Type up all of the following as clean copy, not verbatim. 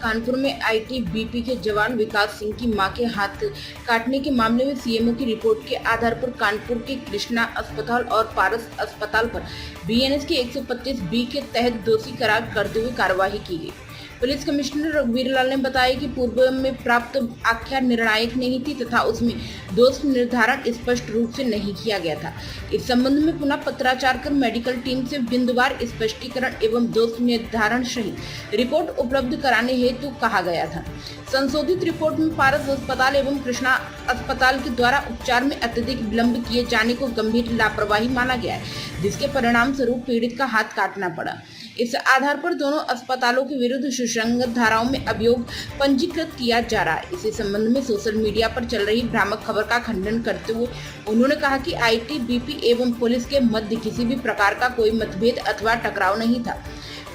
कानपुर में आईटीबीपी के जवान विकास सिंह की मां के हाथ काटने के मामले में सीएमओ की रिपोर्ट के आधार पर कानपुर के कृष्णा अस्पताल और पारस अस्पताल पर बीएनएस के 125 बी के तहत दोषी करार करते हुए कार्रवाई की गई। पुलिस कमिश्नर रघुवीर लाल ने बताया कि पूर्व में प्राप्त आख्या निर्णायक नहीं थी तथा उसमें दोष निर्धारण स्पष्ट रूप से नहीं किया गया था। इस संबंध में पुनः पत्राचार कर मेडिकल टीम से बिंदुवार स्पष्टीकरण एवं दोष निर्धारण सहित रिपोर्ट उपलब्ध कराने हेतु कहा गया था। संशोधित रिपोर्ट में पारस अस्पताल एवं कृष्णा अस्पताल के द्वारा उपचार में अत्यधिक विलंब किए जाने को गंभीर लापरवाही माना गया है, जिसके परिणाम स्वरूप पीड़ित का हाथ काटना पड़ा। इस आधार पर दोनों अस्पतालों के विरुद्ध सुसंगत धाराओं में अभियोग पंजीकृत किया जा रहा है। इसी संबंध में सोशल मीडिया पर चल रही भ्रामक खबर का खंडन करते हुए उन्होंने कहा कि आईटीबीपी एवं पुलिस के मध्य किसी भी प्रकार का कोई मतभेद अथवा टकराव नहीं था।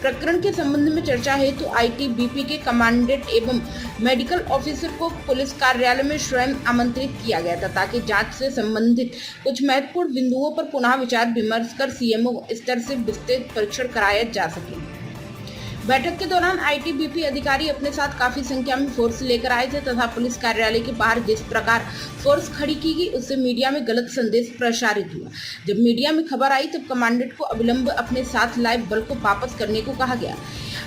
प्रकरण के संबंध में चर्चा हेतु आईटीबीपी के कमांडेंट एवं मेडिकल ऑफिसर को पुलिस कार्यालय में स्वयं आमंत्रित किया गया था, ताकि जांच से संबंधित कुछ महत्वपूर्ण बिंदुओं पर पुनः विचार विमर्श कर सीएमओ स्तर से विस्तृत परीक्षण कराया जा सके। बैठक के दौरान आईटीबीपी अधिकारी अपने साथ काफी संख्या में फोर्स लेकर आए थे तथा पुलिस कार्यालय के बाहर जिस प्रकार फोर्स खड़ी की गई उससे मीडिया में गलत संदेश प्रसारित हुआ। जब मीडिया में खबर आई तब कमांडेंट को अविलंब अपने साथ लाए बल को वापस करने को कहा गया।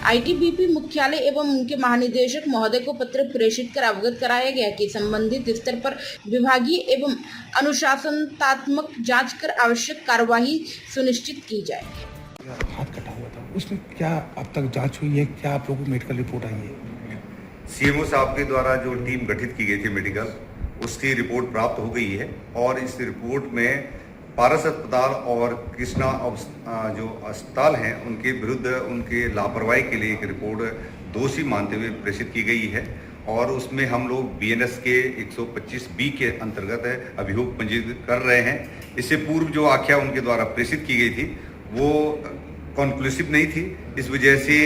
आईटीबीपी मुख्यालय एवं उनके महानिदेशक महोदय को पत्र प्रेषित कर अवगत कराया गया कि संबंधित स्तर पर विभागीय एवं अनुशासनात्मक जांच कर आवश्यक कार्यवाही सुनिश्चित की जाए। हाथ कटा हुआ था, उसमें क्या अब तक जांच हुई है? क्या आप लोगों को मेडिकल रिपोर्ट आई है? सीएमओ साहब के द्वारा जो टीम गठित की गई थी मेडिकल, उसकी रिपोर्ट प्राप्त हो गई है और इस रिपोर्ट में पारस अस्पताल और कृष्णा जो अस्पताल हैं उनके विरुद्ध उनके लापरवाही के लिए एक रिपोर्ट दोषी मानते हुए प्रेषित की गई है और उसमें हम लोग बीएनएस के 125 बी के अंतर्गत अभियोग पंजीकृत कर रहे हैं। इससे पूर्व जो आख्या उनके द्वारा प्रेषित की गई थी वो कॉन्क्लूसिव नहीं थी, इस वजह से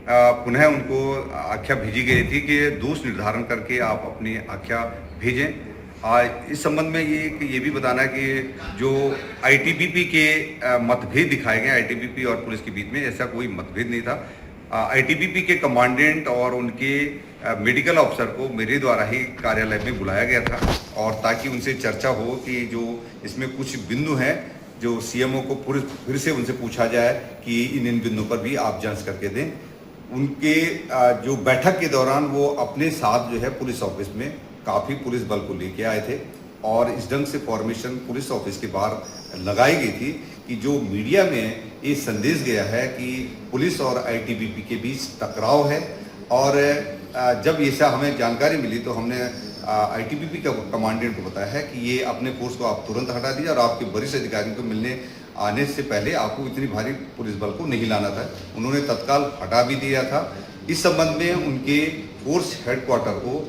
पुनः उनको आख्या भेजी गई थी कि दोष निर्धारण करके आप अपनी आख्या भेजें। इस संबंध में ये भी बताना कि जो आईटीबीपी के मतभेद दिखाए गए आईटीबीपी और पुलिस के बीच में, ऐसा कोई मतभेद नहीं था। आईटीबीपी के कमांडेंट और उनके मेडिकल अफसर को मेरे द्वारा ही कार्यालय में बुलाया गया था और ताकि उनसे चर्चा हो कि जो इसमें कुछ बिंदु हैं जो सीएमओ को फिर से उनसे पूछा जाए कि इन बिंदुओं पर भी आप जांच करके दें। उनके जो बैठक के दौरान वो अपने साथ जो है पुलिस ऑफिस में काफ़ी पुलिस बल को लेके आए थे और इस ढंग से फॉर्मेशन पुलिस ऑफिस के बाहर लगाई गई थी कि जो मीडिया में ये संदेश गया है कि पुलिस और आईटीबीपी के बीच टकराव है और जब ऐसा हमें जानकारी मिली तो हमने आईटीबीपी का कमांडेंट को बताया है कि ये अपने फोर्स को आप तुरंत हटा दीजिए और आपके वरिष्ठ अधिकारियों को मिलने आने से पहले आपको इतनी भारी पुलिस बल को नहीं लाना था। उन्होंने तत्काल हटा भी दिया था। इस संबंध में उनके फोर्स हेडक्वार्टर को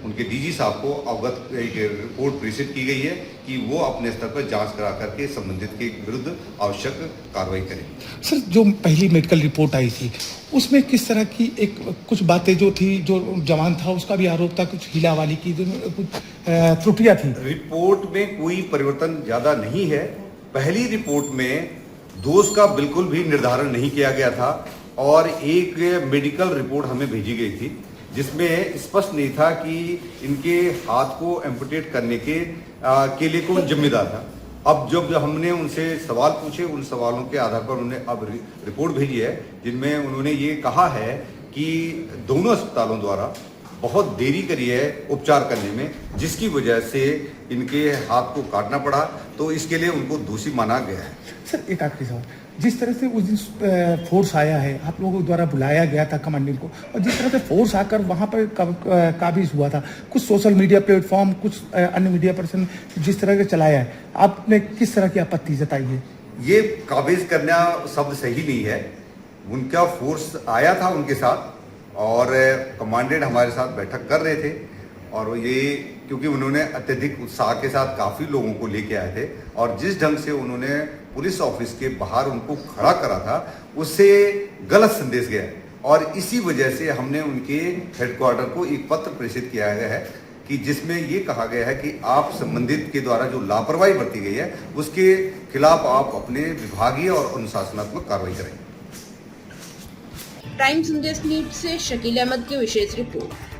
उनके डीजी साहब को अवगत रिपोर्ट प्रेषित की गई है कि वो अपने स्तर पर जांच करा करके संबंधित के विरुद्ध आवश्यक कार्रवाई करें। सर, जो पहली मेडिकल रिपोर्ट आई थी उसमें किस तरह की कुछ बातें जो थी, जो जवान था उसका भी आरोप था कुछ हीला वाली की, कुछ त्रुटियां थी। रिपोर्ट में कोई परिवर्तन ज्यादा नहीं है। पहली रिपोर्ट में दोष का बिल्कुल भी निर्धारण नहीं किया गया था और एक मेडिकल रिपोर्ट हमें भेजी गई थी जिसमें स्पष्ट नहीं था कि इनके हाथ को एम्पुटेट करने के लिए कौन जिम्मेदार था। अब जब हमने उनसे सवाल पूछे, उन सवालों के आधार पर उन्होंने अब रिपोर्ट भेजी है जिनमें उन्होंने ये कहा है कि दोनों अस्पतालों द्वारा बहुत देरी करी है उपचार करने में, जिसकी वजह से इनके हाथ को काटना पड़ा, तो इसके लिए उनको दोषी माना गया है। सर, एक आखिरी सवाल, जिस तरह से उस दिन फोर्स आया है, आप लोगों द्वारा बुलाया गया था कमांडेंट को, और जिस तरह से फोर्स आकर वहाँ पर काबिज हुआ था, कुछ सोशल मीडिया प्लेटफॉर्म, कुछ अन्य मीडिया पर्सन जिस तरह से चलाया है, आपने किस तरह की आपत्ति जताई है? ये काबिज करना शब्द सही नहीं है। उनका फोर्स आया था उनके साथ और कमांडेंट हमारे साथ बैठक कर रहे थे और ये क्योंकि उन्होंने अत्यधिक उत्साह के साथ काफ़ी लोगों को लेके आए थे और जिस ढंग से उन्होंने पुलिस ऑफिस के बाहर उनको खड़ा करा था उससे गलत संदेश गया और इसी वजह से हमने उनके हेडक्वार्टर को एक पत्र प्रेषित किया गया है कि जिसमें ये कहा गया है कि आप संबंधित के द्वारा जो लापरवाही बरती गई है उसके खिलाफ आप अपने विभागीय और अनुशासनात्मक कार्रवाई करें। टाइम संदेश न्यूज से शकील अहमद की विशेष रिपोर्ट।